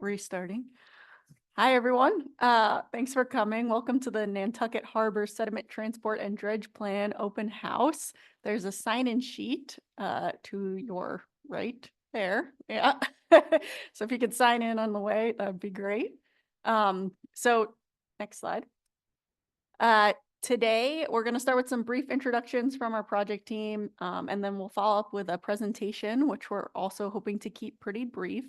Restarting. Hi, everyone. Thanks for coming. Welcome to the Nantucket Harbor Sediment Transport and Dredge Plan Open House. There's a sign-in sheet to your right there. Yeah. So if you could sign in on the way, that would be great. So next slide. Today, we're going to start with some brief introductions from our project team, and then we'll follow up with a presentation, which we're also hoping to keep pretty brief.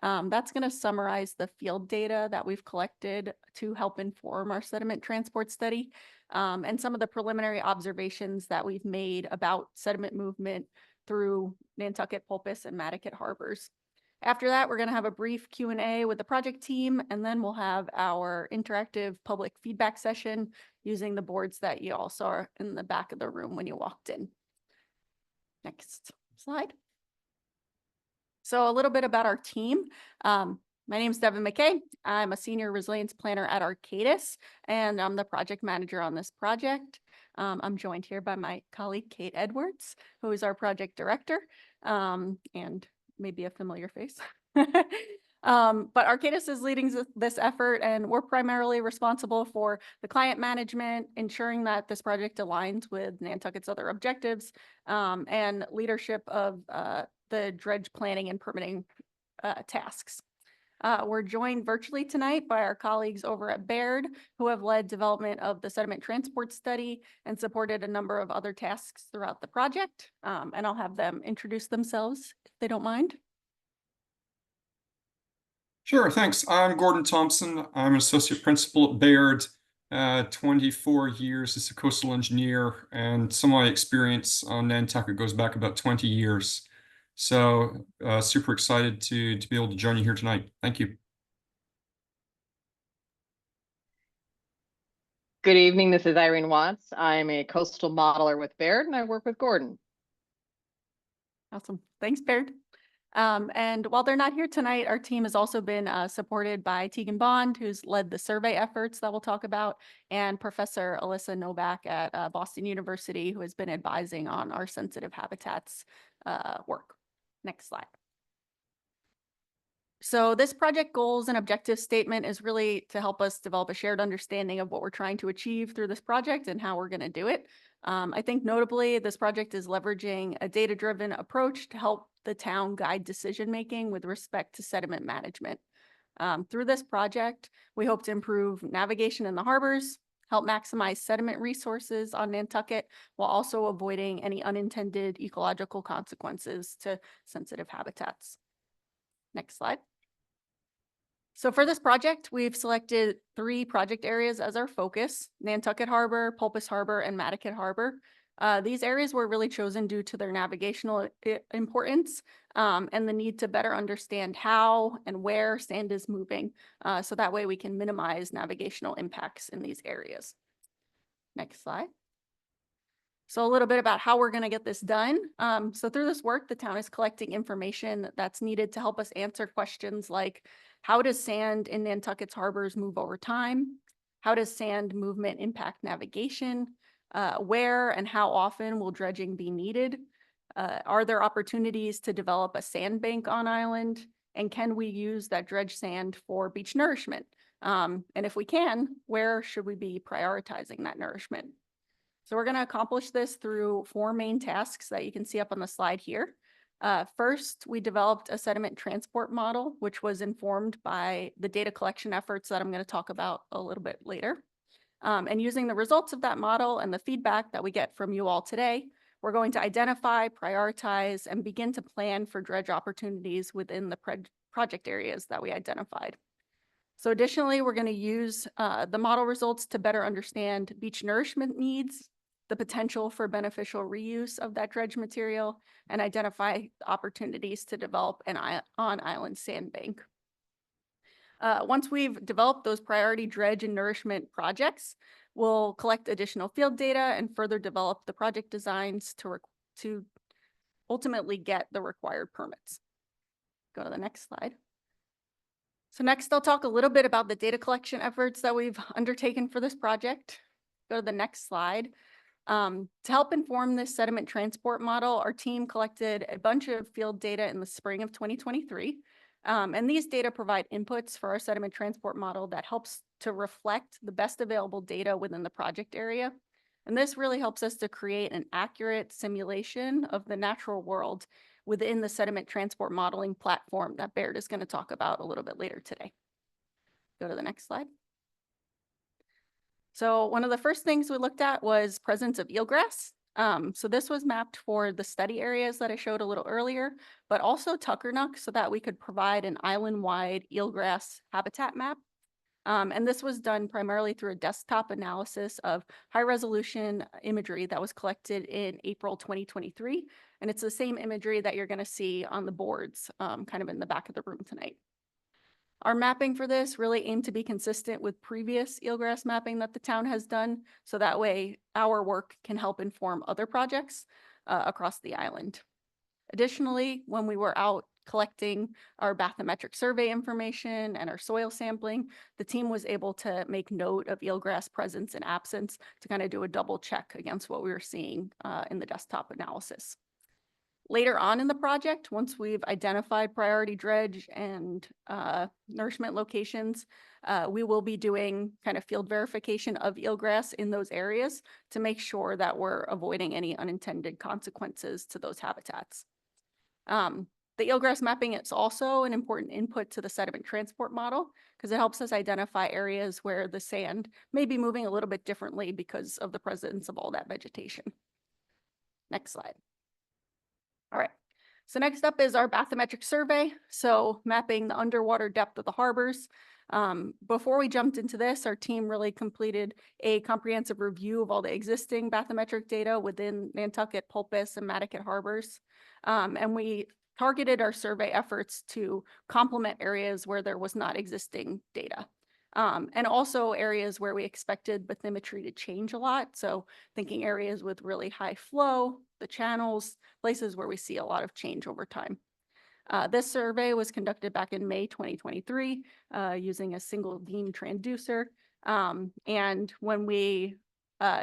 That's going to summarize the field data that we've collected to help inform our sediment transport study, and some of the preliminary observations that we've made about sediment movement through Nantucket, Pulpus, and Nantucket harbors. After that, we're going to have a brief Q&A with the project team, and then we'll have our interactive public feedback session using the boards that you all saw in the back of the room when you walked in. Next slide. So a little bit about our team. My name is Devin McKay. I'm a senior resilience planner at Arcadis, and I'm the project manager on this project. I'm joined here by my colleague, Kate Edwards, who is our project director, and maybe a familiar face. But Arcadis is leading this effort, and we're primarily responsible for the client management, ensuring that this project aligns with Nantucket's other objectives, and leadership of the dredge planning and permitting tasks. We're joined virtually tonight by our colleagues over at Baird, who have led development of the sediment transport study and supported a number of other tasks throughout the project. And I'll have them introduce themselves if they don't mind. Sure, thanks. I'm Gordon Thompson. I'm an associate principal at Baird, 24 years as a coastal engineer, and some of my experience on Nantucket goes back about 20 years. So super excited to be able to join you here tonight. Thank you. Good evening, this is Irene Watts. I'm a coastal modeler with Baird, and I work with Gordon. Awesome. Thanks, Baird. And while they're not here tonight, our team has also been supported by Tegan Bond, who's led the survey efforts that we'll talk about, and Professor Alyssa Novak at Boston University, who has been advising on our sensitive habitats work. Next slide. So this project goals and objective statement is really to help us develop a shared understanding of what we're trying to achieve through this project and how we're going to do it. I think notably, this project is leveraging a data-driven approach to help the town guide decision-making with respect to sediment management. Through this project, we hope to improve navigation in the harbors, help maximize sediment resources on Nantucket, while also avoiding any unintended ecological consequences to sensitive habitats. Next slide. So for this project, we've selected 3 project areas as our focus: Nantucket Harbor, Pulpus Harbor, and Nantucket Harbor. These areas were really chosen due to their navigational importance and the need to better understand how and where sand is moving. So that way we can minimize navigational impacts in these areas. Next slide. So a little bit about how we're going to get this done. So through this work, the town is collecting information that's needed to help us answer questions like, how does sand in Nantucket's harbors move over time? How does sand movement impact navigation? Where and how often will dredging be needed? Are there opportunities to develop a sandbank on island? And can we use that dredge sand for beach nourishment? And if we can, where should we be prioritizing that nourishment? So we're going to accomplish this through 4 main tasks that you can see up on the slide here. First, we developed a sediment transport model, which was informed by the data collection efforts that I'm going to talk about a little bit later. And using the results of that model and the feedback that we get from you all today, we're going to identify, prioritize, and begin to plan for dredge opportunities within the project areas that we identified. So additionally, we're going to use the model results to better understand beach nourishment needs, the potential for beneficial reuse of that dredge material, and identify opportunities to develop an on-island sandbank. Once we've developed those priority dredge and nourishment projects, we'll collect additional field data and further develop the project designs to ultimately get the required permits. Go to the next slide. So next, I'll talk a little bit about the data collection efforts that we've undertaken for this project. Go to the next slide. To help inform this sediment transport model, our team collected a bunch of field data in the spring of 2023. And these data provide inputs for our sediment transport model that helps to reflect the best available data within the project area. And this really helps us to create an accurate simulation of the natural world within the sediment transport modeling platform that Baird is going to talk about a little bit later today. Go to the next slide. So one of the first things we looked at was presence of eelgrass. So this was mapped for the study areas that I showed a little earlier, but also Tuckernuck so that we could provide an island-wide eelgrass habitat map. And this was done primarily through a desktop analysis of high-resolution imagery that was collected in April 2023. And it's the same imagery that you're going to see on the boards kind of in the back of the room tonight. Our mapping for this really aimed to be consistent with previous eelgrass mapping that the town has done, so that way our work can help inform other projects across the island. Additionally, when we were out collecting our bathymetric survey information and our soil sampling, the team was able to make note of eelgrass presence and absence to kind of do a double check against what we were seeing in the desktop analysis. Later on in the project, once we've identified priority dredge and nourishment locations, we will be doing kind of field verification of eelgrass in those areas to make sure that we're avoiding any unintended consequences to those habitats. The eelgrass mapping is also an important input to the sediment transport model because it helps us identify areas where the sand may be moving a little bit differently because of the presence of all that vegetation. Next slide. All right, so next up is our bathymetric survey. So mapping the underwater depth of the harbors. Before we jumped into this, our team really completed a comprehensive review of all the existing bathymetric data within Nantucket, Pulpus, and Nantucket harbors. And we targeted our survey efforts to complement areas where there was not existing data. And also areas where we expected bathymetry to change a lot. So thinking areas with really high flow, the channels, places where we see a lot of change over time. This survey was conducted back in May 2023 using a single beam transducer. And when we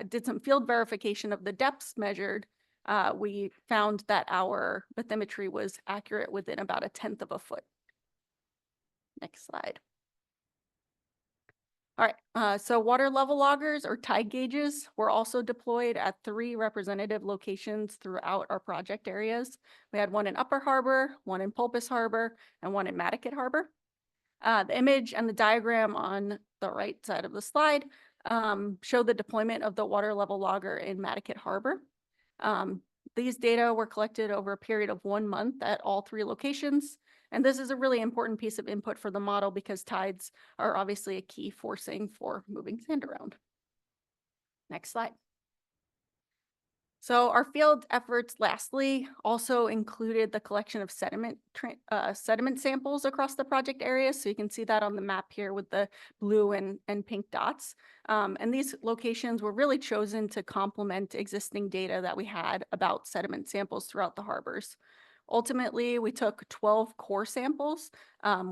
did some field verification of the depths measured, we found that our bathymetry was accurate within about 1/10 of a foot. Next slide. All right, so water level loggers or tide gauges were also deployed at 3 representative locations throughout our project areas. We had one in Upper Harbor, one in Pulpus Harbor, and one in Nantucket Harbor. The image and the diagram on the right side of the slide show the deployment of the water level logger in Nantucket Harbor. These data were collected over a period of 1 month at all 3 locations. And this is a really important piece of input for the model because tides are obviously a key forcing for moving sand around. Next slide. So our field efforts lastly also included the collection of sediment samples across the project area. So you can see that on the map here with the blue and pink dots. And these locations were really chosen to complement existing data that we had about sediment samples throughout the harbors. Ultimately, we took 12 core samples,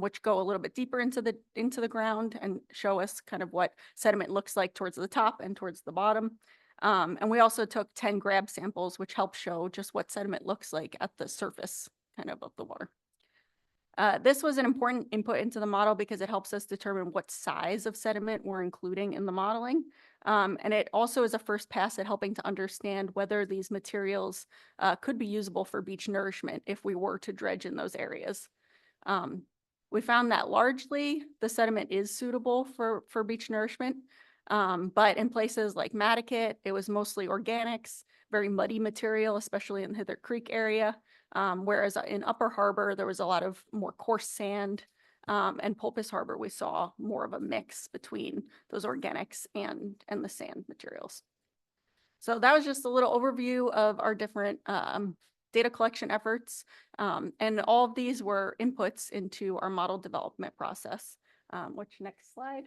which go a little bit deeper into the ground and show us kind of what sediment looks like towards the top and towards the bottom. And we also took 10 grab samples, which help show just what sediment looks like at the surface kind of the water. This was an important input into the model because it helps us determine what size of sediment we're including in the modeling. And it also is a first pass at helping to understand whether these materials could be usable for beach nourishment if we were to dredge in those areas. We found that largely the sediment is suitable for beach nourishment, but in places like Nantucket, it was mostly organics, very muddy material, especially in the Hither Creek area. Whereas in Upper Harbor, there was a lot of more coarse sand, and Pulpus Harbor, we saw more of a mix between those organics and the sand materials. So that was just a little overview of our different data collection efforts. And all of these were inputs into our model development process, which next slide.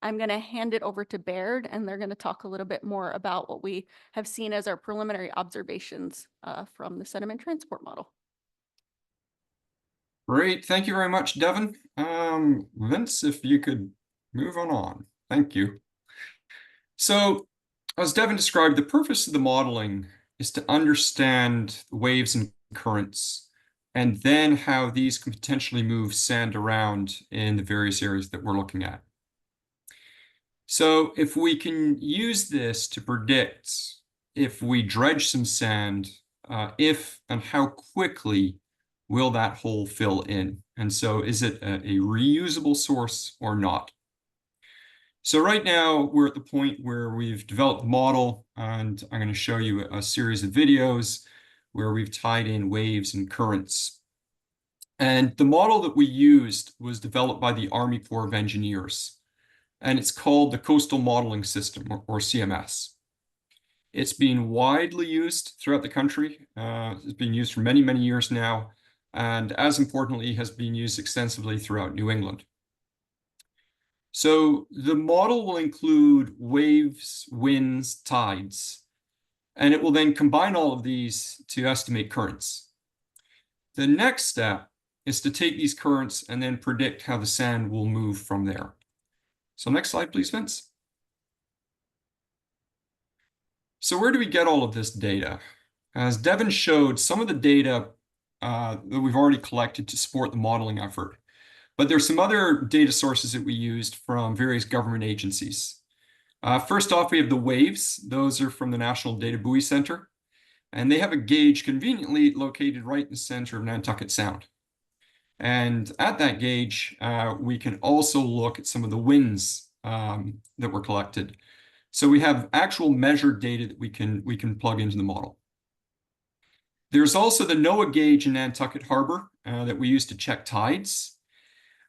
I'm going to hand it over to Baird, and they're going to talk a little bit more about what we have seen as our preliminary observations from the sediment transport model. Great, thank you very much, Devin. Vince, if you could move on. Thank you. So, as Devin described, the purpose of the modeling is to understand waves and currents and then how these can potentially move sand around in the various areas that we're looking at. So if we can use this to predict if we dredge some sand, if and how quickly will that hole fill in? And so is it a reusable source or not? So right now we're at the point where we've developed the model, and I'm going to show you a series of videos where we've tied in waves and currents. And the model that we used was developed by the Army Corps of Engineers, and it's called the Coastal Modeling System, or CMS. It's been widely used throughout the country. It's been used for many, many years now, and as importantly, has been used extensively throughout New England. So the model will include waves, winds, tides, and it will then combine all of these to estimate currents. The next step is to take these currents and then predict how the sand will move from there. So next slide, please, Vince. So where do we get all of this data? As Devin showed, some of the data that we've already collected to support the modeling effort. But there's some other data sources that we used from various government agencies. First off, we have the waves. Those are from the National Data Buoy Center, and they have a gauge conveniently located right in the center of Nantucket Sound. And at that gauge, we can also look at some of the winds that were collected. So we have actual measured data that we can plug into the model. There's also the NOAA gauge in Nantucket Harbor that we use to check tides.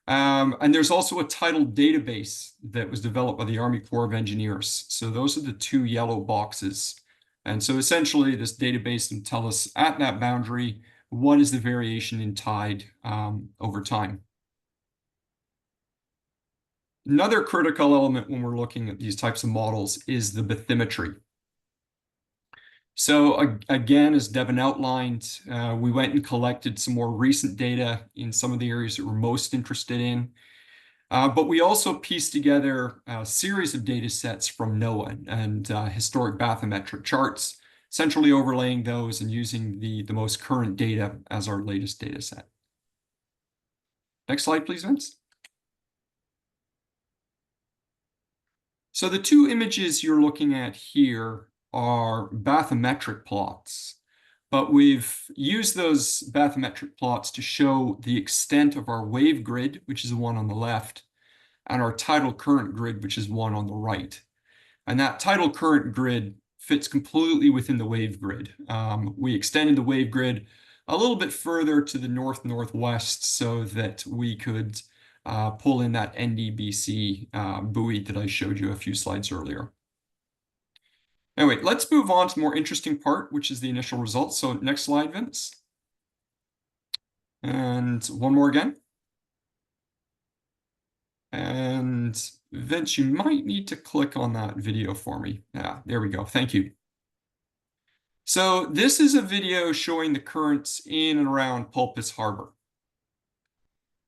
And there's also a tidal database that was developed by the Army Corps of Engineers. So those are the two yellow boxes. And so essentially this database can tell us at that boundary, what is the variation in tide over time. Another critical element when we're looking at these types of models is the bathymetry. So again, as Devin outlined, we went and collected some more recent data in some of the areas that we're most interested in. But we also pieced together a series of data sets from NOAA and historic bathymetric charts, centrally overlaying those and using the most current data as our latest data set. Next slide, please, Vince. So the two images you're looking at here are bathymetric plots, but we've used those bathymetric plots to show the extent of our wave grid, which is the one on the left, and our tidal current grid, which is one on the right. And that tidal current grid fits completely within the wave grid. We extended the wave grid a little bit further to the north-northwest so that we could pull in that NDBC buoy that I showed you a few slides earlier. Anyway, let's move on to the more interesting part, which is the initial results. So next slide, Vince. And one more again. And Vince, you might need to click on that video for me. Yeah, there we go. Thank you. So this is a video showing the currents in and around Pulpus Harbor.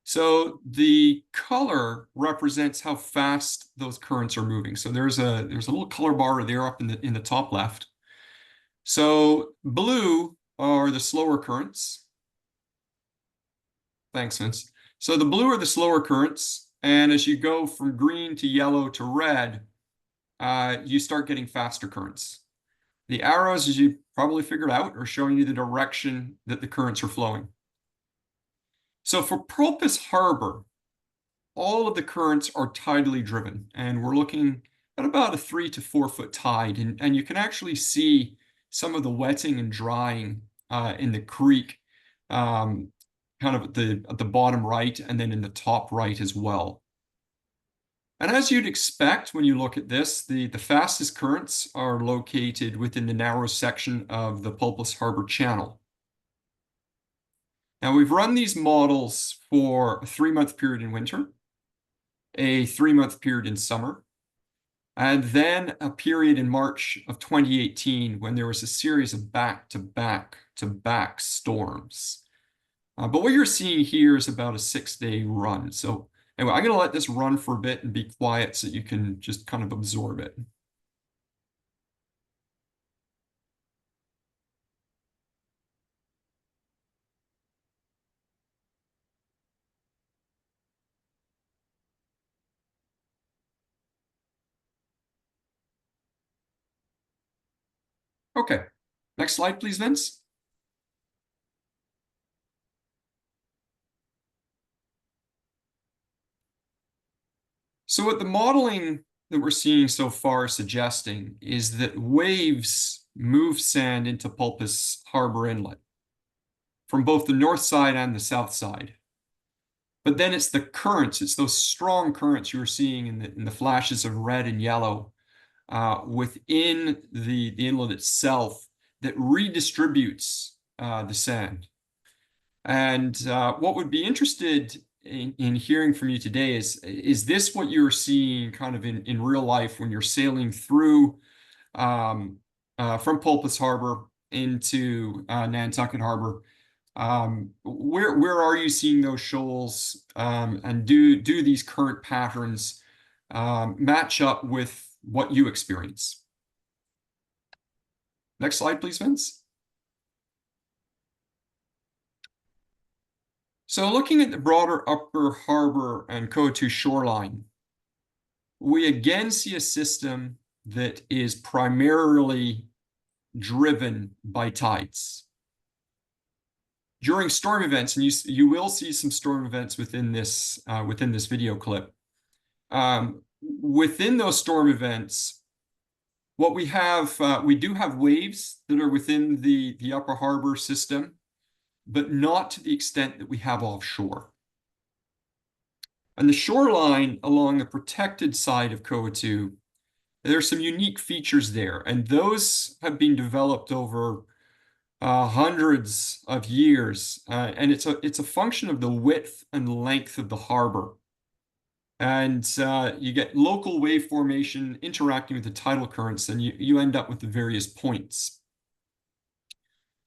So the color represents how fast those currents are moving. So there's a little color bar there up in the top left. So blue are the slower currents. Thanks, Vince. So the blue are the slower currents, and as you go from green to yellow to red, you start getting faster currents. The arrows, as you probably figured out, are showing you the direction that the currents are flowing. So for Pulpus Harbor, all of the currents are tidally driven, and we're looking at about a 3 to 4 foot tide, and you can actually see some of the wetting and drying in the creek, kind of at the bottom right, and then in the top right as well. And as you'd expect when you look at this, the fastest currents are located within the narrow section of the Pulpus Harbor Channel. Now, we've run these models for a 3-month period in winter, a 3-month period in summer, and then a period in March of 2018 when there was a series of back-to-back storms. But what you're seeing here is about a 6-day run. So anyway, I'm going to let this run for a bit and be quiet so you can just kind of absorb it. Okay, next slide, please, Vince. So what the modeling that we're seeing so far is suggesting is that waves move sand into Pulpus Harbor Inlet from both the north side and the south side. But then it's the currents, it's those strong currents you're seeing in the flashes of red and yellow within the inlet itself that redistributes the sand. And what would be interested in hearing from you today is this what you're seeing kind of in real life when you're sailing through from Pulpus Harbor into Nantucket Harbor? Where are you seeing those shoals, and do these current patterns match up with what you experience? Next slide, please, Vince. So looking at the broader Upper Harbor and Coatue shoreline, we again see a system that is primarily driven by tides. During storm events, and you will see some storm events within this video clip. Within those storm events, what we have, we do have waves that are within the Upper Harbor system, but not to the extent that we have offshore. On the shoreline along the protected side of Coatue, there are some unique features there, and those have been developed over hundreds of years, and it's a function of the width and length of the harbor. And you get local wave formation interacting with the tidal currents, and you end up with the various points.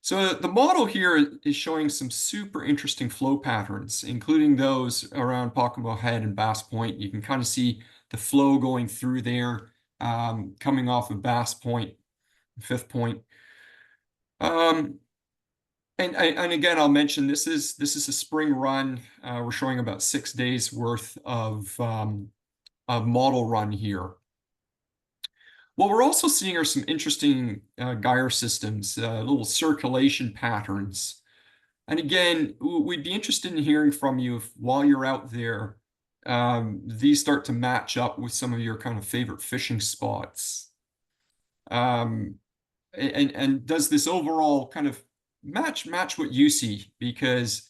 So the model here is showing some super interesting flow patterns, including those around Pocomo Head and Bass Point. You can kind of see the flow going through there, coming off of Bass Point, Fifth Point. And again, I'll mention this is a spring run. We're showing about 6 days worth of model run here. What we're also seeing are some interesting gyre systems, little circulation patterns. And again, we'd be interested in hearing from you if, while you're out there, these start to match up with some of your kind of favorite fishing spots. And does this overall kind of match what you see? Because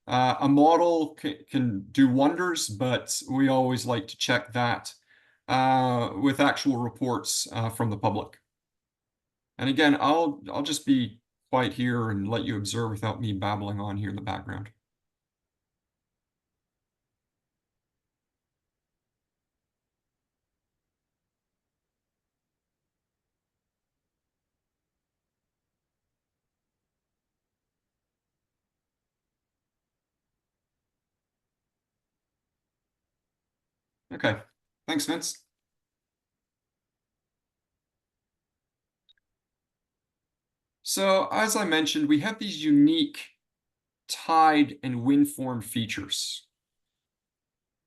a model can do wonders, but we always like to check that with actual reports from the public. And again, I'll just be quiet here and let you observe without me babbling on here in the background. Okay, thanks, Vince. So as I mentioned, we have these unique tide and wind form features.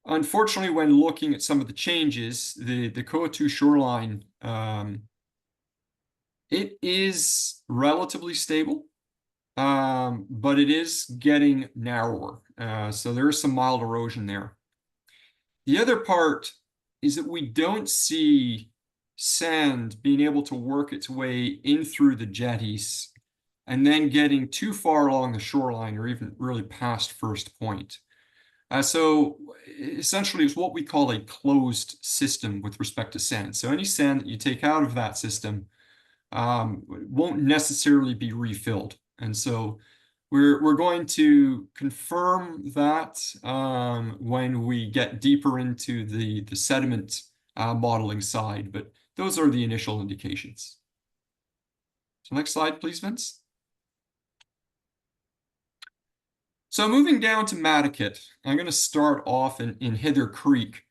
Unfortunately, when looking at some of the changes, the Coatue shoreline, it is relatively stable, but it is getting narrower. So there is some mild erosion there. The other part is that we don't see sand being able to work its way in through the jetties and then getting too far along the shoreline or even really past First Point. So essentially it's what we call a closed system with respect to sand. So any sand that you take out of that system won't necessarily be refilled. And so we're going to confirm that when we get deeper into the sediment modeling side, but those are the initial indications. So next slide, please, Vince. So moving down to Nantucket, I'm going to start off in Hither Creek.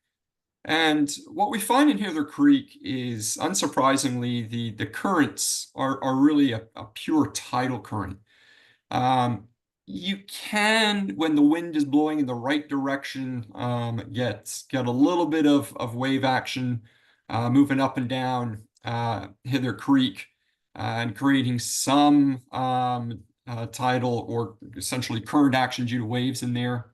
And what we find in Hither Creek is, unsurprisingly, the currents are really a pure tidal current. You can, when the wind is blowing in the right direction, get a little bit of wave action moving up and down Hither Creek. and creating some tidal or essentially current action due to waves in there.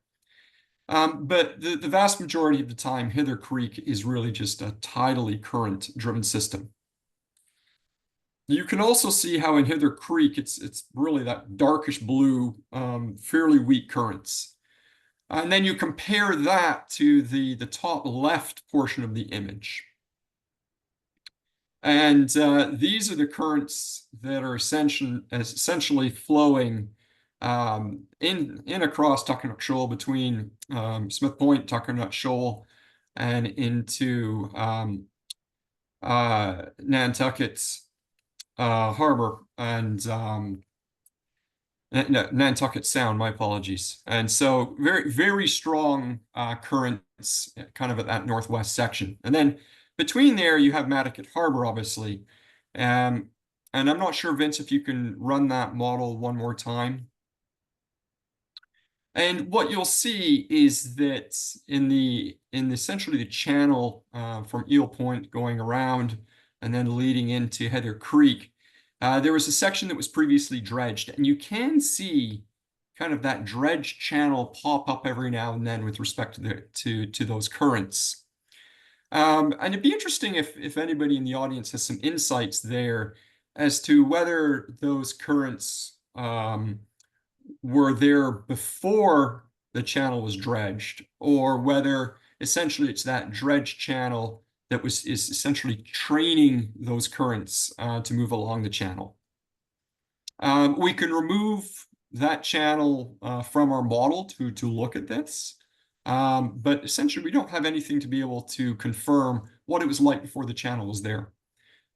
But the vast majority of the time, Hither Creek is really just a tidally current-driven system. You can also see how in Hither Creek, it's really that darkish blue, fairly weak currents. And then you compare that to the top left portion of the image. And these are the currents that are essentially flowing in across Tuckernuck Shoal between Smith Point, Tuckernuck Shoal, and into Nantucket Harbor and Nantucket Sound, my apologies. And so very, very strong currents kind of at that northwest section. And then between there, you have Nantucket Harbor, obviously. And I'm not sure, Vince, if you can run that model one more time. And what you'll see is that in essentially the channel from Eel Point going around and then leading into Heather Creek, there was a section that was previously dredged, and you can see kind of that dredge channel pop up every now and then with respect to those currents. And it'd be interesting if anybody in the audience has some insights there as to whether those currents were there before the channel was dredged, or whether essentially it's that dredge channel that is essentially training those currents to move along the channel. We can remove that channel from our model to look at this, but essentially we don't have anything to be able to confirm what it was like before the channel was there.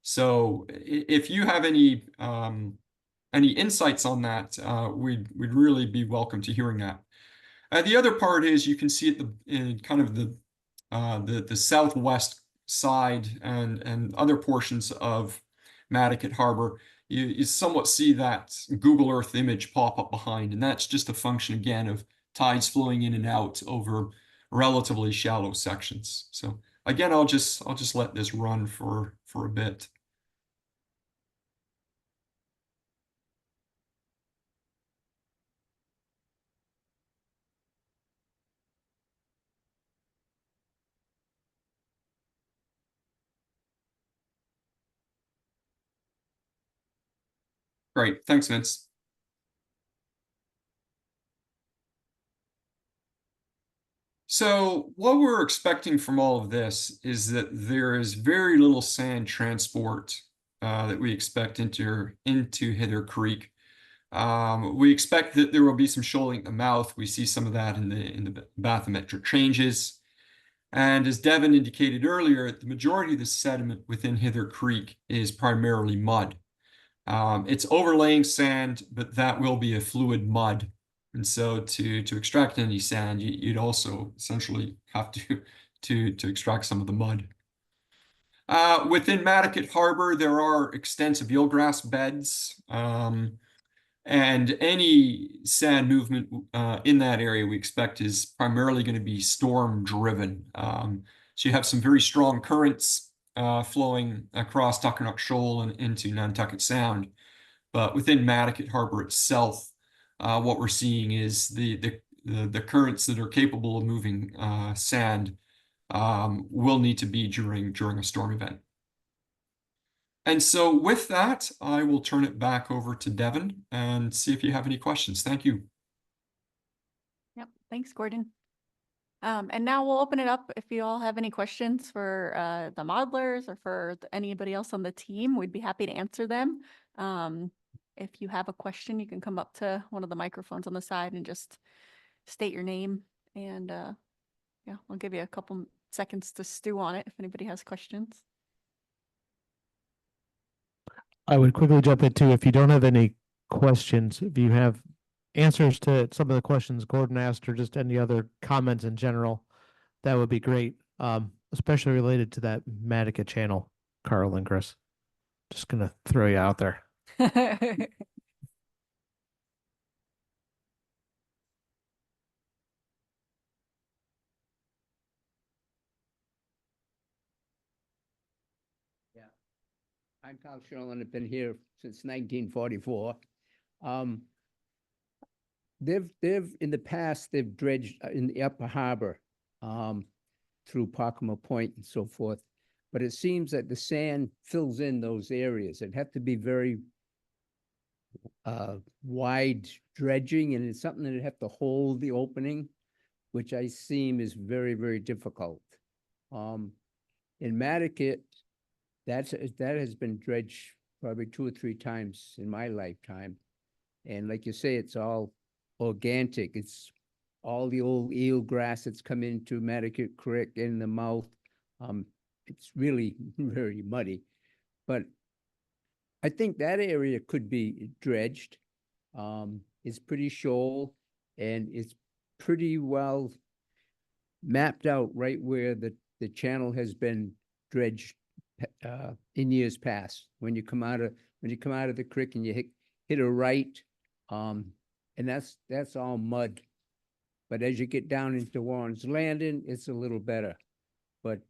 So if you have any insights on that, we'd really be welcome to hearing that. The other part is you can see at in kind of the southwest side and other portions of Nantucket Harbor, you somewhat see that Google Earth image pop up behind, and that's just a function again of tides flowing in and out over relatively shallow sections. So again, I'll just let this run for a bit. Great, thanks, Vince. So what we're expecting from all of this is that there is very little sand transport that we expect into Hither Creek. We expect that there will be some shoaling at the mouth. We see some of that in the bathymetric changes. And as Devin indicated earlier, the majority of the sediment within Hither Creek is primarily mud. It's overlaying sand, but that will be a fluid mud. And so to extract any sand, you'd also essentially have to extract some of the mud. Within Nantucket Harbor, there are extensive eelgrass beds, and any sand movement in that area we expect is primarily going to be storm driven. So you have some very strong currents flowing across Tuckernuck Shoal and into Nantucket Sound. But within Nantucket Harbor itself, what we're seeing is the currents that are capable of moving sand will need to be during a storm event. And so with that, I will turn it back over to Devin and see if you have any questions. Thank you. Yep, thanks, Gordon. And now we'll open it up. If you all have any questions for the modelers or for anybody else on the team, we'd be happy to answer them. If you have a question, you can come up to one of the microphones on the side and just state your name. And yeah, I'll give you a couple seconds to stew on it if anybody has questions. I would quickly jump in too. If you don't have any questions, if you have answers to some of the questions Gordon asked or just any other comments in general, that would be great. Especially related to that Nantucket channel, Carl and Chris. Just gonna throw you out there. I'm Carl Sherlin. I've been here since 1944. They've in the past, they've dredged in the Upper Harbor through Pockamo Point and so forth. But it seems that the sand fills in those areas. It'd have to be very wide dredging, and it's something that'd have to hold the opening, which I seem is very, very difficult. In Nantucket, that has been dredged probably 2 or 3 times in my lifetime. And like you say, it's all organic. It's all the old eel grass that's come into Nantucket Creek in the mouth. It's really very muddy, but I think that area could be dredged. It's pretty shoal, and it's pretty well mapped out right where the channel has been dredged in years past. When you come out of the creek and you hit a right, and that's all mud. But as you get down into Warren's Landing, it's a little better. But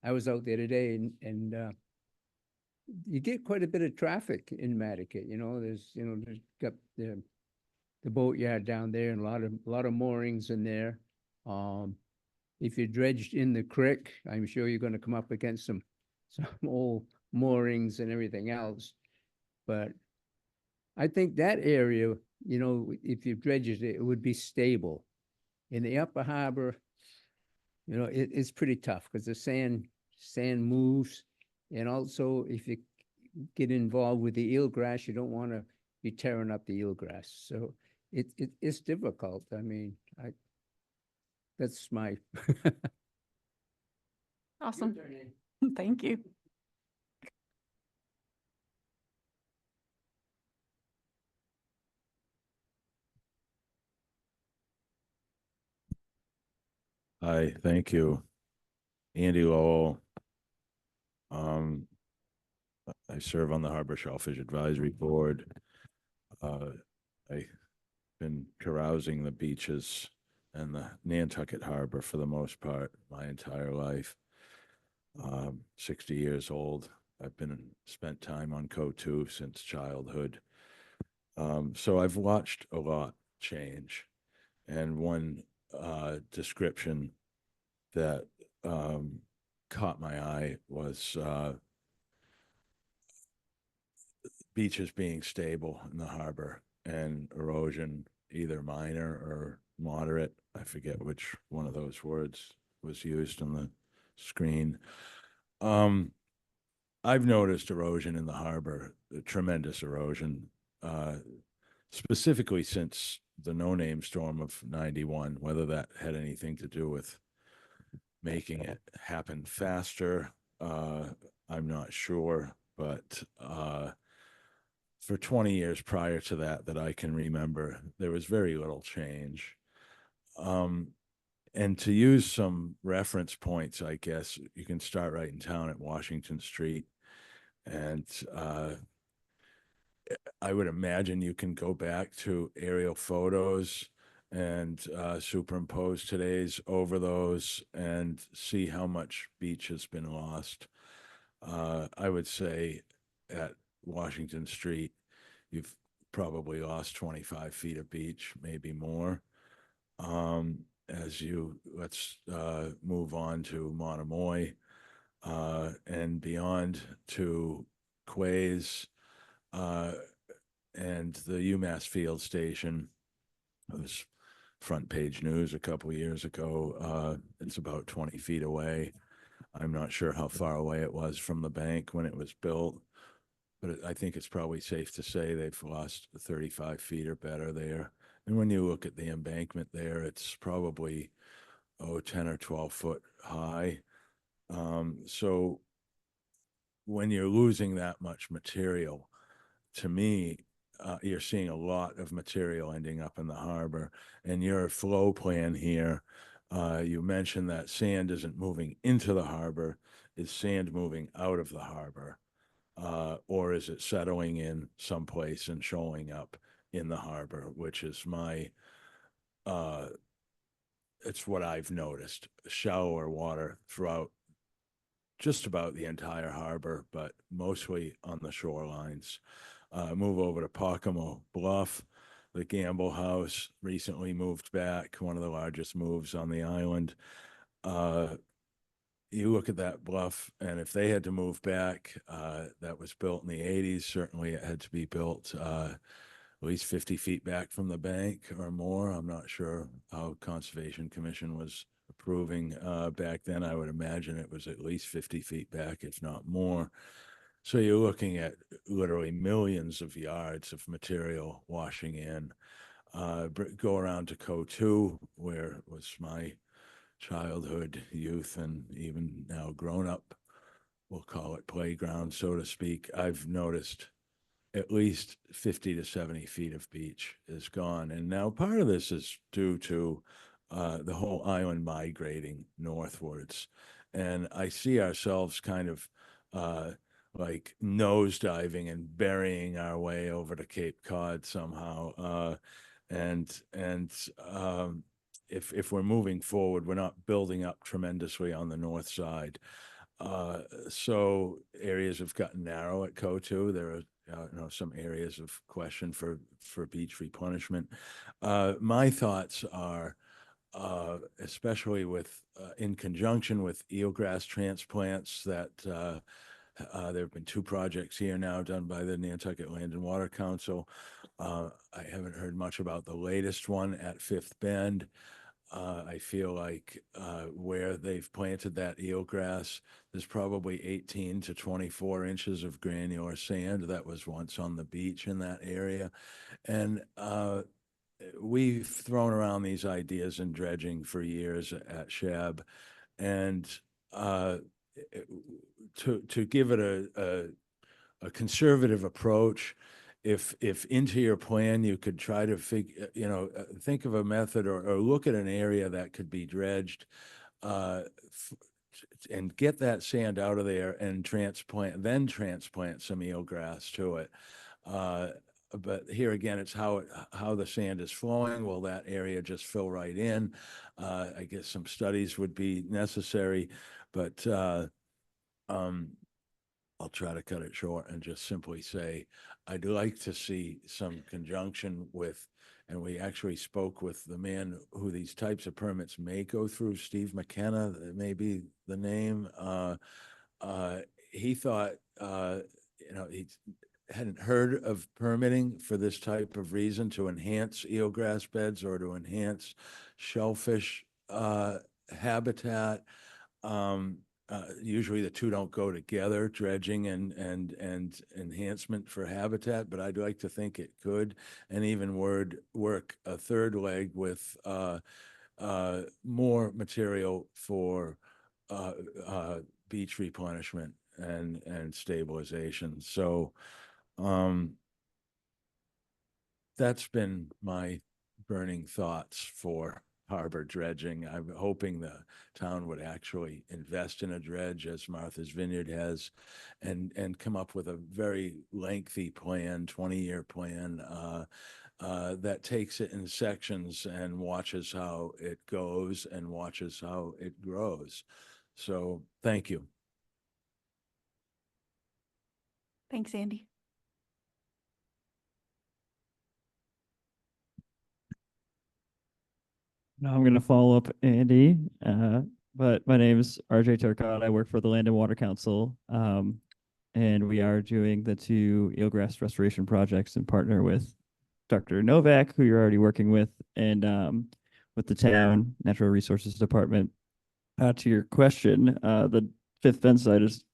I was out there today, and you get quite a bit of traffic in Nantucket. There's got the boatyard down there, and a lot of moorings in there. If you're dredged in the creek, I'm sure you're going to come up against some old moorings and everything else. But I think that area, if you dredge it, it would be stable. In the Upper Harbor, it's pretty tough because the sand moves. And also, if you get involved with the eelgrass, you don't want to be tearing up the eelgrass. So it's difficult. I mean, that's my. Awesome. Thank you. Hi, thank you. Andy Lowell. I serve on the Harbor Shellfish Advisory Board. I've been carousing the beaches and the Nantucket Harbor for the most part my entire life. 60 years old. I've spent time on CO2 since childhood. So I've watched a lot change. And one description that caught my eye was beaches being stable in the harbor and erosion either minor or moderate. I forget which one of those words was used on the screen. I've noticed erosion in the harbor, tremendous erosion, specifically since the no-name storm of 91, whether that had anything to do with making it happen faster, I'm not sure, but for 20 years prior to that I can remember, there was very little change. And to use some reference points, I guess you can start right in town at Washington Street. And I would imagine you can go back to aerial photos and superimpose today's over those and see how much beach has been lost. I would say at Washington Street, you've probably lost 25 feet of beach, maybe more. Let's move on to Monomoy and beyond to Quays and the UMass Field Station. It was front page news a couple of years ago. It's about 20 feet away. I'm not sure how far away it was from the bank when it was built, but I think it's probably safe to say they've lost 35 feet or better there. And when you look at the embankment there, it's probably 10 or 12 foot high. So when you're losing that much material, to me, you're seeing a lot of material ending up in the harbor. And your flow plan here, you mentioned that sand isn't moving into the harbor. Is sand moving out of the harbor? Or is it settling in someplace and showing up in the harbor, which is it's what I've noticed, shallower water throughout just about the entire harbor, but mostly on the shorelines. Move over to Pocomo Bluff. The Gamble House recently moved back, one of the largest moves on the island. You look at that bluff, and if they had to move back, that was built in the 80s. Certainly it had to be built at least 50 feet back from the bank or more. I'm not sure how Conservation Commission was approving back then. I would imagine it was at least 50 feet back, if not more. So you're looking at literally millions of yards of material washing in. Go around to Co2, where was my childhood, youth, and even now grown up, we'll call it playground, so to speak. I've noticed at least 50 to 70 feet of beach is gone. And now part of this is due to the whole island migrating northwards. And I see ourselves kind of like nosediving and burying our way over to Cape Cod somehow. If we're moving forward, we're not building up tremendously on the north side. So areas have gotten narrow at Co2. There are some areas of question for beach replenishment. My thoughts are, especially with in conjunction with eelgrass transplants, that there have been 2 projects here now done by the Nantucket Land and Water Council. I haven't heard much about the latest one at Fifth Bend. I feel like where they've planted that eelgrass, there's probably 18 to 24 inches of granular sand that was once on the beach in that area. And we've thrown around these ideas in dredging for years at SHAB. And to give it a conservative approach, if into your plan you could try to think of a method or look at an area that could be dredged and get that sand out of there and transplant some eelgrass to it. But here again, it's how the sand is flowing. Will that area just fill right in? I guess some studies would be necessary, but I'll try to cut it short and just simply say, I'd like to see some conjunction with, and we actually spoke with the man who these types of permits may go through, Steve McKenna, that may be the name. He thought, he hadn't heard of permitting for this type of reason, to enhance eelgrass beds or to enhance shellfish habitat. Usually the two don't go together, dredging and enhancement for habitat, but I'd like to think it could, and even work a third leg with more material for beach replenishment and stabilization. So that's been my burning thoughts for harbor dredging. I'm hoping the town would actually invest in a dredge, as Martha's Vineyard has, and come up with a very lengthy plan, 20-year plan, that takes it in sections and watches how it goes and watches how it grows. So thank you. Thanks, Andy. Now I'm going to follow up Andy, but my name is RJ Turcott. I work for the Land and Water Council, and we are doing the 2 eelgrass restoration projects in partner with Dr. Novak, who you're already working with, and with the town Natural Resources Department. To your question, the Fifth Bend site has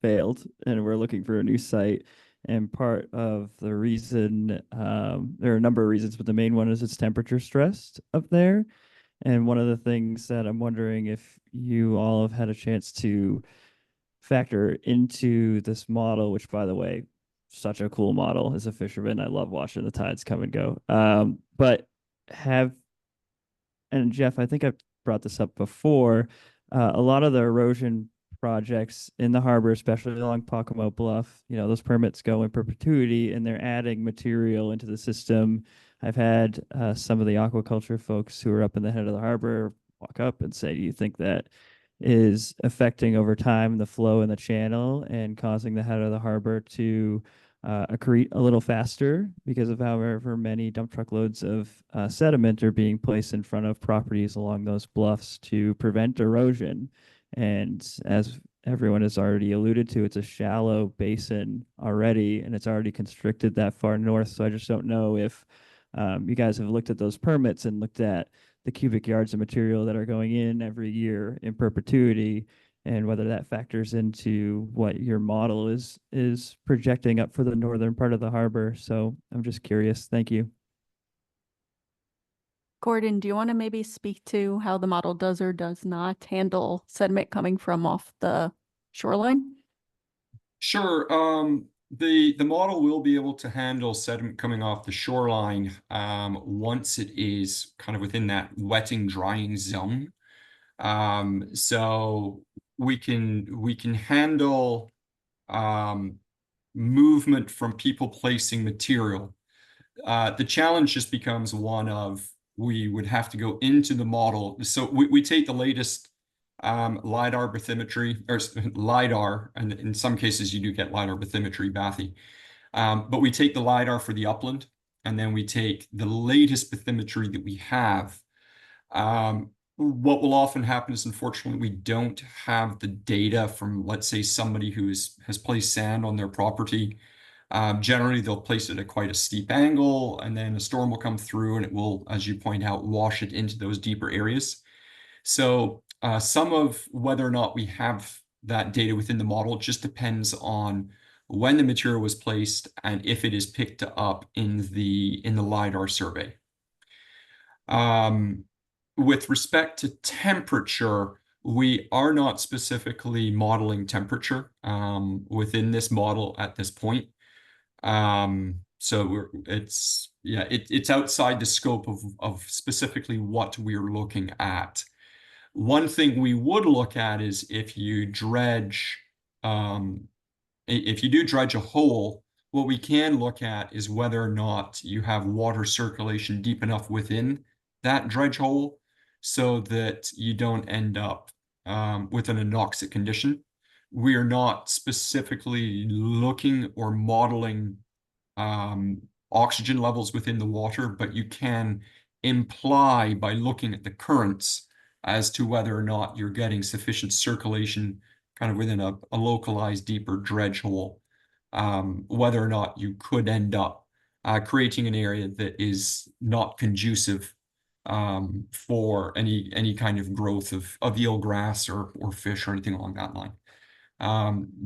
failed, and we're looking for a new site. And part of the reason, there are a number of reasons, but the main one is it's temperature stressed up there. And one of the things that I'm wondering if you all have had a chance to factor into this model, which, by the way, such a cool model as a fisherman. I love watching the tides come and go. And Jeff, I think I've brought this up before, a lot of the erosion projects in the harbor, especially along Pocomo Bluff, those permits go in perpetuity and they're adding material into the system. I've had some of the aquaculture folks who are up in the head of the harbor walk up and say, do you think that is affecting over time the flow in the channel and causing the head of the harbor to accrete a little faster because of however many dump truck loads of sediment are being placed in front of properties along those bluffs to prevent erosion. And as everyone has already alluded to, it's a shallow basin already, and it's already constricted that far north. So I just don't know if you guys have looked at those permits and looked at the cubic yards of material that are going in every year in perpetuity, and whether that factors into what your model is projecting up for the northern part of the harbor. So I'm just curious. Thank you. Gordon, do you want to maybe speak to how the model does or does not handle sediment coming from off the shoreline? Sure. The model will be able to handle sediment coming off the shoreline once it is kind of within that wetting drying zone. So we can handle movement from people placing material. The challenge just becomes one of we would have to go into the model. So we take the latest LiDAR bathymetry, or LiDAR, and in some cases you do get LiDAR bathymetry, bathy. But we take the LiDAR for the upland, and then we take the latest bathymetry that we have. What will often happen is, unfortunately, we don't have the data from, let's say, somebody who has placed sand on their property. Generally, they'll place it at quite a steep angle, and then a storm will come through and it will, as you point out, wash it into those deeper areas. So some of whether or not we have that data within the model just depends on when the material was placed and if it is picked up in the LiDAR survey. With respect to temperature, we are not specifically modeling temperature within this model at this point. So it's outside the scope of specifically what we're looking at. One thing we would look at is if you dredge, if you do dredge a hole, what we can look at is whether or not you have water circulation deep enough within that dredge hole so that you don't end up with an anoxic condition. We are not specifically looking or modeling oxygen levels within the water, but you can imply by looking at the currents as to whether or not you're getting sufficient circulation kind of within a localized deeper dredge hole, whether or not you could end up creating an area that is not conducive for any kind of growth of eelgrass or fish or anything along that line.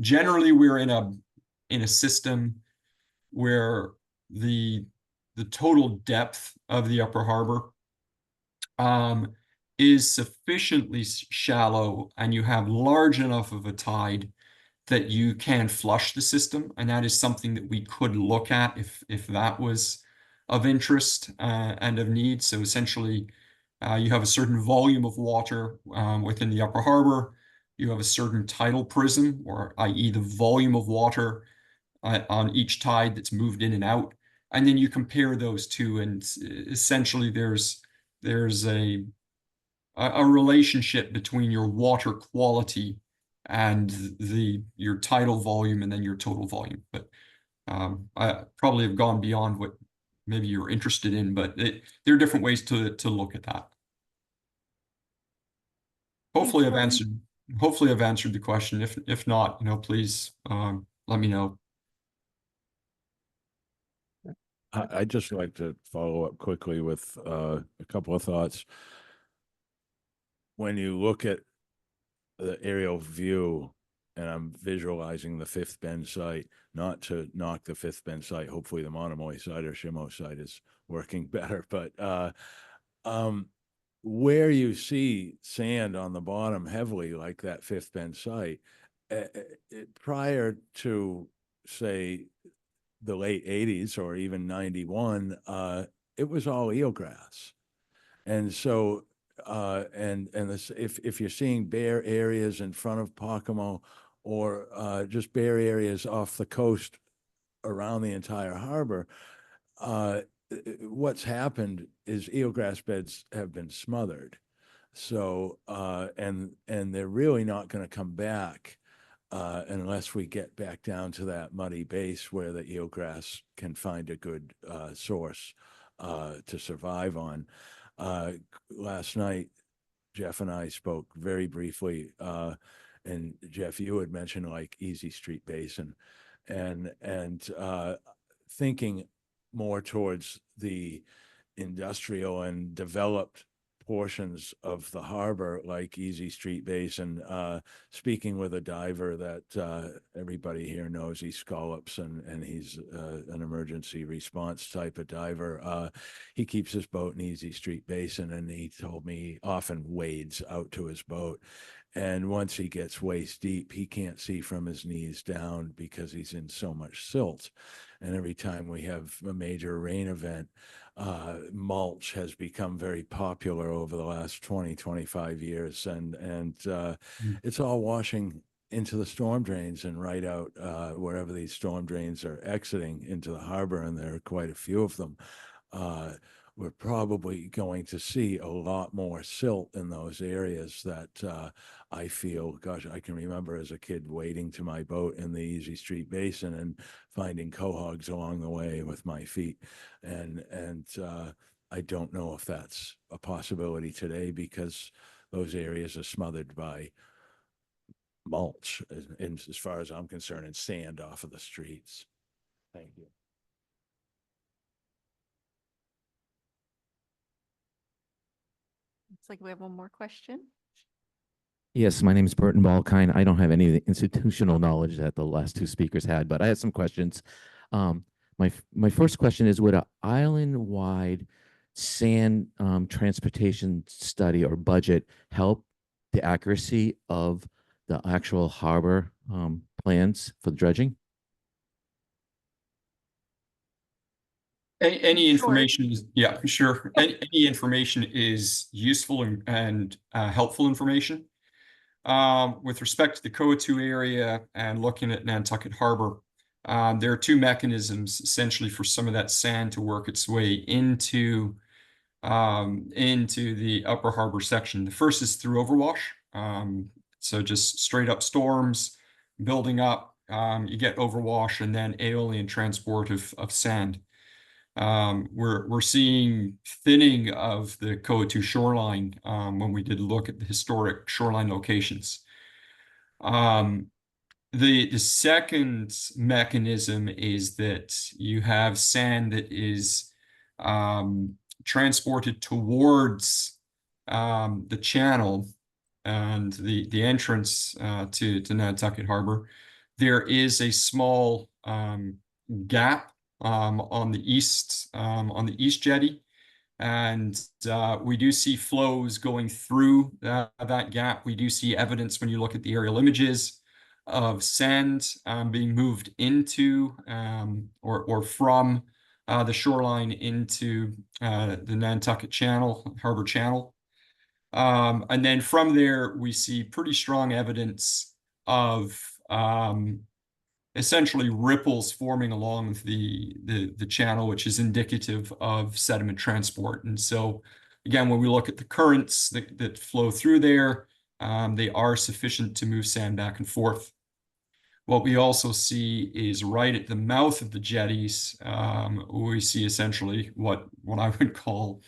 Generally, we're in a system where the total depth of the upper harbor is sufficiently shallow, and you have large enough of a tide that you can flush the system, and that is something that we could look at if that was of interest and of need. So essentially, you have a certain volume of water within the upper harbor. You have a certain tidal prism, or i.e. the volume of water on each tide that's moved in and out. And then you compare those two, and essentially there's a relationship between your water quality and your tidal volume and then your total volume. But I probably have gone beyond what maybe you're interested in, but there are different ways to look at that. Hopefully I've answered the question. If not, please let me know. I'd just like to follow up quickly with a couple of thoughts. When you look at the aerial view, and I'm visualizing the Fifth Bend site, not to knock the Fifth Bend site, hopefully the Monomoy site or Shimo site is working better, but where you see sand on the bottom heavily, like that Fifth Bend site, prior to, say, the late 80s or even 91, it was all eelgrass. And so, if you're seeing bare areas in front of Pocomo or just bare areas off the coast around the entire harbor, what's happened is eelgrass beds have been smothered. So, and they're really not going to come back unless we get back down to that muddy base where the eelgrass can find a good source to survive on. Last night, Jeff and I spoke very briefly, and Jeff, you had mentioned like Easy Street Basin, and thinking more towards the industrial and developed portions of the harbor like Easy Street Basin. Speaking with a diver that everybody here knows, he scallops, and he's an emergency response type of diver. He keeps his boat in Easy Street Basin, and he told me he often wades out to his boat. And once he gets waist deep, he can't see from his knees down because he's in so much silt. And every time we have a major rain event, mulch has become very popular over the last 25 years. And it's all washing into the storm drains and right out wherever these storm drains are exiting into the harbor, and there are quite a few of them. We're probably going to see a lot more silt in those areas that I feel, gosh, I can remember as a kid wading to my boat in the Easy Street Basin and finding quahogs along the way with my feet. And I don't know if that's a possibility today because those areas are smothered by mulch, as far as I'm concerned, and sand off of the streets. Thank you. Looks like we have one more question. Yes, my name is Burton Balkine. I don't have any of the institutional knowledge that the last two speakers had, but I have some questions. My first question is, would an island-wide sand transportation study or budget help the accuracy of the actual harbor plans for the dredging? Any Sure. information is, yeah, sure. Any information is useful and helpful information. With respect to the COA2 area and looking at Nantucket Harbor, there are two mechanisms essentially for some of that sand to work its way into the upper harbor section. The first is through overwash. So just straight up storms building up, you get overwash and then aeolian transport of sand. We're seeing thinning of the COA2 shoreline when we did look at the historic shoreline locations. The second mechanism is that you have sand that is transported towards the channel and the entrance to Nantucket Harbor. There is a small gap on the east jetty, and we do see flows going through that gap. We do see evidence when you look at the aerial images of sand being moved into or from the shoreline into the Nantucket Channel, Harbor Channel. And then from there, we see pretty strong evidence of essentially ripples forming along the channel, which is indicative of sediment transport. And so, again, when we look at the currents that flow through there, they are sufficient to move sand back and forth. What we also see is right at the mouth of the jetties, we see essentially what I would call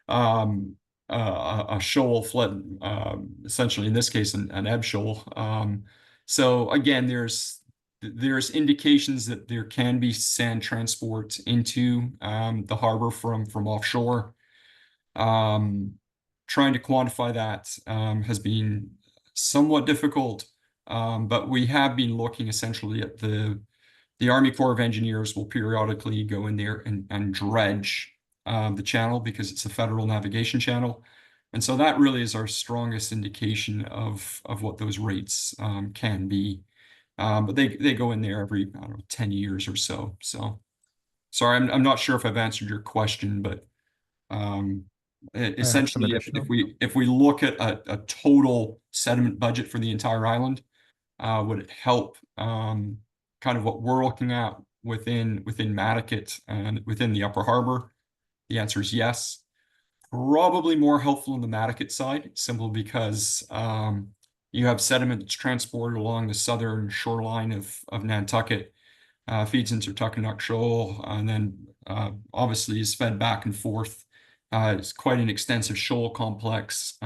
a shoal flood, essentially in this case an ebb shoal. So again, there's indications that there can be sand transport into the harbor from offshore. Trying to quantify that has been somewhat difficult, but we have been looking essentially at the Army Corps of Engineers will periodically go in there and dredge the channel because it's a federal navigation channel. And so that really is our strongest indication of what those rates can be. But they go in there every, I don't know, 10 years or so. So sorry, I'm not sure if I've answered your question, but essentially if we look at a total sediment budget for the entire island, would it help kind of what we're looking at within Nantucket and within the upper harbor? The answer is yes. probably more helpful in the Nantucket side, simply because you have sediment that's transported along the southern shoreline of Nantucket, feeds into Tuckanuck Shoal, and then obviously is fed back and forth. It's quite an extensive shoal complex,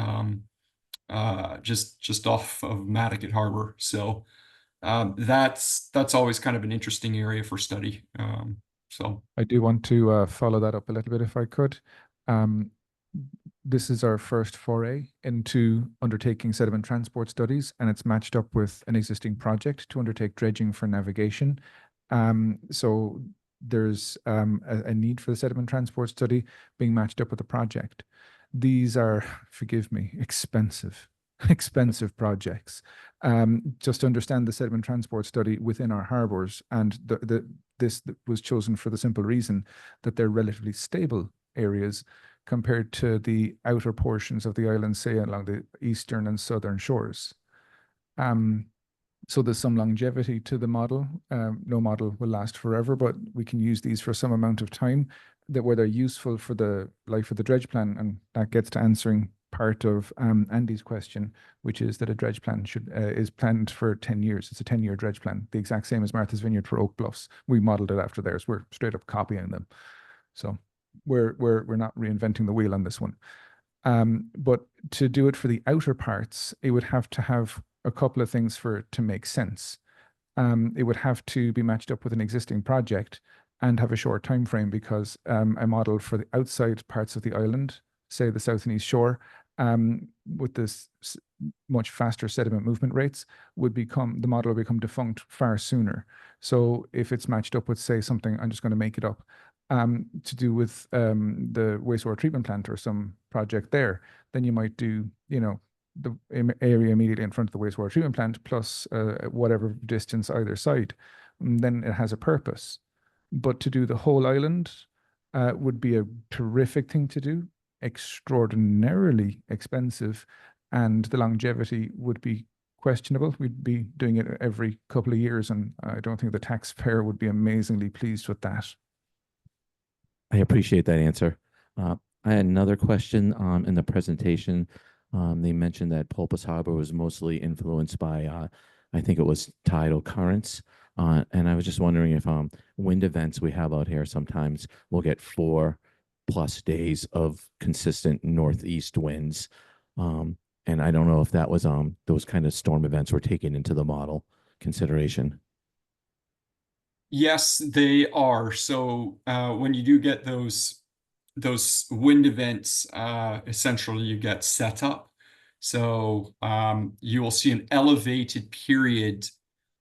just off of Nantucket Harbor. So that's always kind of an interesting area for study. So I do want to follow that up a little bit if I could. This is our first foray into undertaking sediment transport studies, and it's matched up with an existing project to undertake dredging for navigation. So there's a need for the sediment transport study being matched up with a project. These are, forgive me, expensive projects. Just to understand the sediment transport study within our harbors, and this was chosen for the simple reason that they're relatively stable areas compared to the outer portions of the island, say along the eastern and southern shores. So there's some longevity to the model. No model will last forever, but we can use these for some amount of time where they're useful for the life of the dredge plan. And that gets to answering part of Andy's question, which is that a dredge plan is planned for 10 years. It's a 10-year dredge plan, the exact same as Martha's Vineyard for Oak Bluffs. We modeled it after theirs. We're straight up copying them. So we're not reinventing the wheel on this one. But to do it for the outer parts, it would have to have a couple of things for it to make sense. It would have to be matched up with an existing project and have a short time frame, because a model for the outside parts of the island, say the south and east shore, with this much faster sediment movement rates, the model would become defunct far sooner. So if it's matched up with, say, something, I'm just going to make it up, to do with the wastewater treatment plant or some project there, then you might do, the area immediately in front of the wastewater treatment plant plus whatever distance either side. And then it has a purpose. But to do the whole island would be a terrific thing to do, extraordinarily expensive, and the longevity would be questionable. We'd be doing it every couple of years, and I don't think the taxpayer would be amazingly pleased with that. I appreciate that answer. I had another question in the presentation. They mentioned that Pulpus Harbor was mostly influenced by, I think it was tidal currents. And I was just wondering if wind events we have out here sometimes we'll get 4+ days of consistent northeast winds. And I don't know if that was those kind of storm events were taken into the model consideration. yes, they are. So when you do get those wind events, essentially you get set up. So you will see an elevated period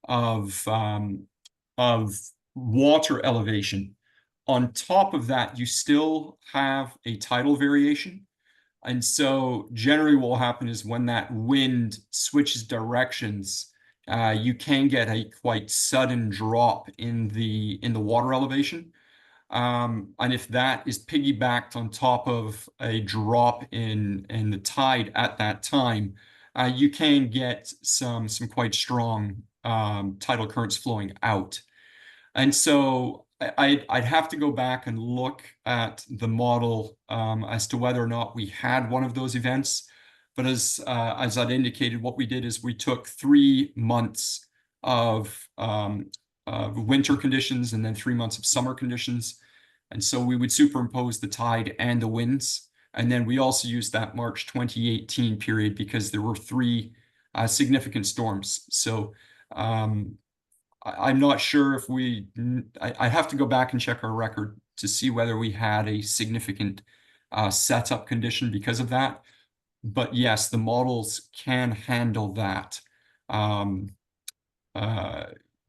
of water elevation. On top of that, you still have a tidal variation. And so generally what will happen is when that wind switches directions, you can get a quite sudden drop in the water elevation. And if that is piggybacked on top of a drop in the tide at that time, you can get some quite strong tidal currents flowing out. And so I'd have to go back and look at the model as to whether or not we had one of those events. But as I'd indicated, what we did is we took 3 months of winter conditions and then 3 months of summer conditions. And so we would superimpose the tide and the winds. And then we also used that March 2018 period because there were 3 significant storms. So I'm not sure if I have to go back and check our record to see whether we had a significant setup condition because of that. But yes, the models can handle that.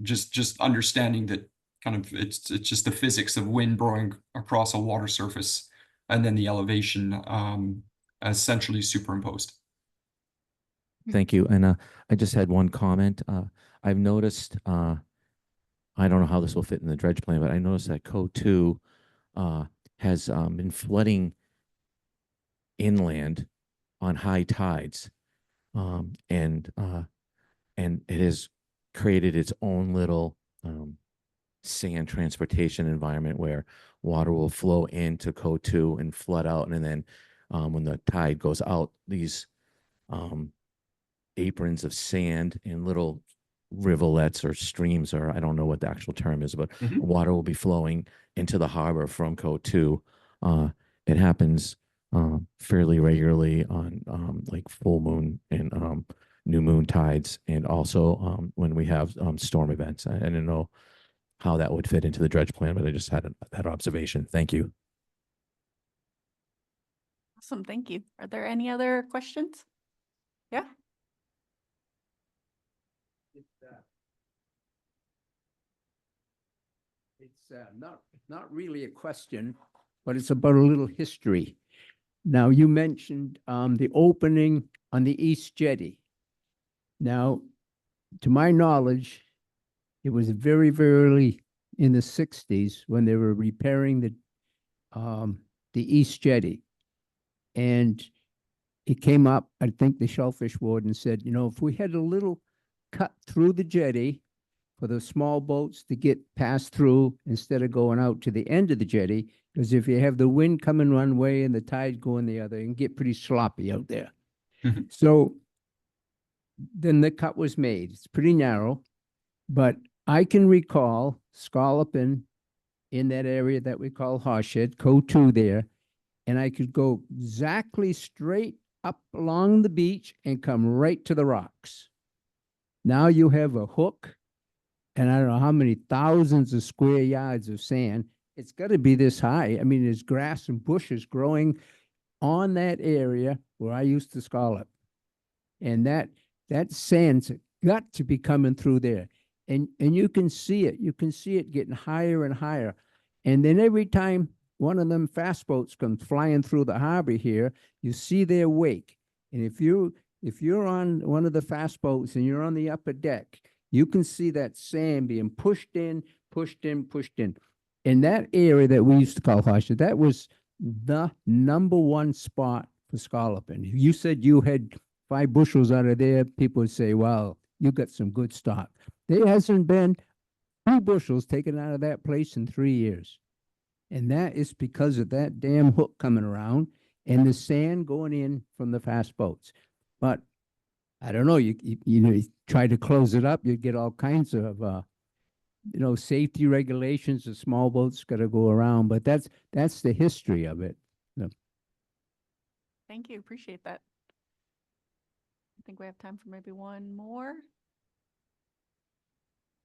Just understanding that kind of it's just the physics of wind blowing across a water surface and then the elevation essentially superimposed. Thank you. And I just had one comment. I've noticed, I don't know how this will fit in the dredge plan, but I noticed that Code 2 has been flooding inland on high tides. And it has created its own little sand transportation environment where water will flow into Code 2 and flood out. And then when the tide goes out, these aprons of sand and little rivulets or streams, or I don't know what the actual term is, but Mhm. water will be flowing into the harbor from Code 2. It happens fairly regularly on like full moon and new moon tides, and also when we have storm events. I didn't know how that would fit into the dredge plan, but I just had that observation. Thank you. Awesome, thank you. Are there any other questions? Yeah, It's not really a question, but it's about a little history. Now, you mentioned the opening on the East Jetty. Now, to my knowledge, it was very, very early in the 60s when they were repairing the East Jetty. And it came up, I think the shellfish warden said, you know, if we had a little cut through the jetty for the small boats to get passed through instead of going out to the end of the jetty, because if you have the wind coming one way and the tide going the other, it can get pretty sloppy out there. Mhm. So then the cut was made. It's pretty narrow, but I can recall scalloping in that area that we call Horseshead, Code 2 there, and I could go exactly straight up along the beach and come right to the rocks. Now you have a hook, and I don't know how many thousands of square yards of sand. It's got to be this high. I mean, there's grass and bushes growing on that area where I used to scallop. And that sand's got to be coming through there. And you can see it. You can see it getting higher and higher. And then every time one of them fast boats comes flying through the harbor here, you see their wake. And if you're on one of the fast boats and you're on the upper deck, you can see that sand being pushed in, pushed in, pushed in. In that area that we used to call Horseshead, that was the #1 spot for scalloping. If you said you had 5 bushels out of there, people would say, well, you got some good stock. There hasn't been 2 bushels taken out of that place in 3 years. And that is because of that damn hook coming around and the sand going in from the fast boats. But I don't know, you know, you try to close it up, you get all kinds of, you know, safety regulations, the small boats got to go around, but that's the history of it. thank you, appreciate that. I think we have time for maybe one more.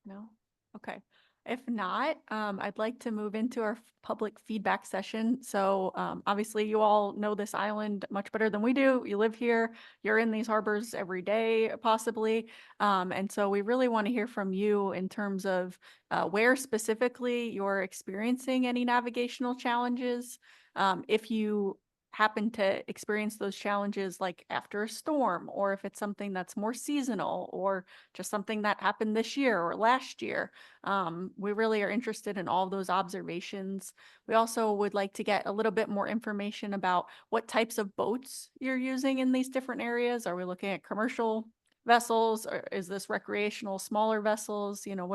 No? Okay. If not, I'd like to move into our public feedback session. So obviously you all know this island much better than we do. You live here, you're in these harbors every day, possibly. And so we really want to hear from you in terms of where specifically you're experiencing any navigational challenges. If you happen to experience those challenges like after a storm, or if it's something that's more seasonal, or just something that happened this year or last year. We really are interested in all those observations. We also would like to get a little bit more information about what types of boats you're using in these different areas. Are we looking at commercial vessels, or is this recreational, smaller vessels? You know,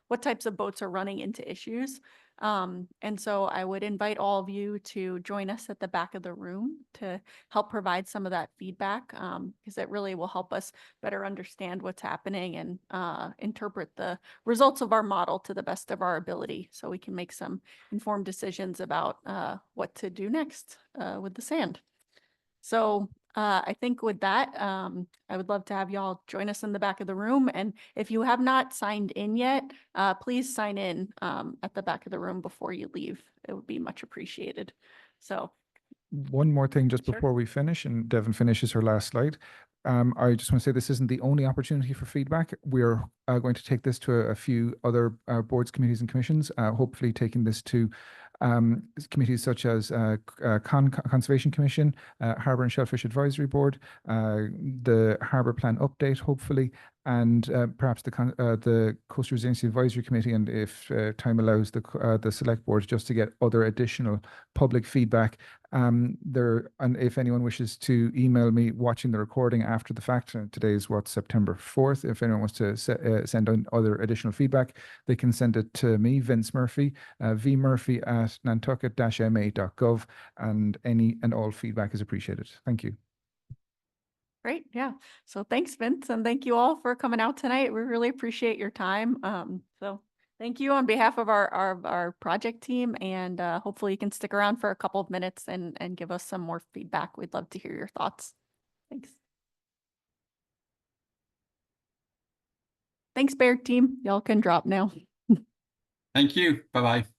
what types of boats are running into issues? And so I would invite all of you to join us at the back of the room to help provide some of that feedback, because it really will help us better understand what's happening and interpret the results of our model to the best of our ability, so we can make some informed decisions about what to do next with the sand. So I think with that, I would love to have y'all join us in the back of the room. And if you have not signed in yet, please sign in at the back of the room before you leave. It would be much appreciated. So One more thing just Sure. before we finish, and Devin finishes her last slide. I just want to say this isn't the only opportunity for feedback. We're going to take this to a few other boards, committees, and commissions, hopefully taking this to committees such as Conservation Commission, Harbour and Shellfish Advisory Board, the Harbour Plan Update, hopefully, and perhaps the Coastal Resiliency Advisory Committee, and if time allows, the Select Board, just to get other additional public feedback. And if anyone wishes to email me watching the recording after the fact, today is September 4th. If anyone wants to send on other additional feedback, they can send it to me, Vince Murphy, vmurphy@nantucket-ma.gov, and any and all feedback is appreciated. Thank you. Great. Yeah. So thanks, Vince. And thank you all for coming out tonight. We really appreciate your time. So thank you on behalf of our project team, and hopefully you can stick around for a couple of minutes and give us some more feedback. We'd love to hear your thoughts. Thanks. Thanks, Baird team. Y'all can drop now. Thank you. Bye-bye.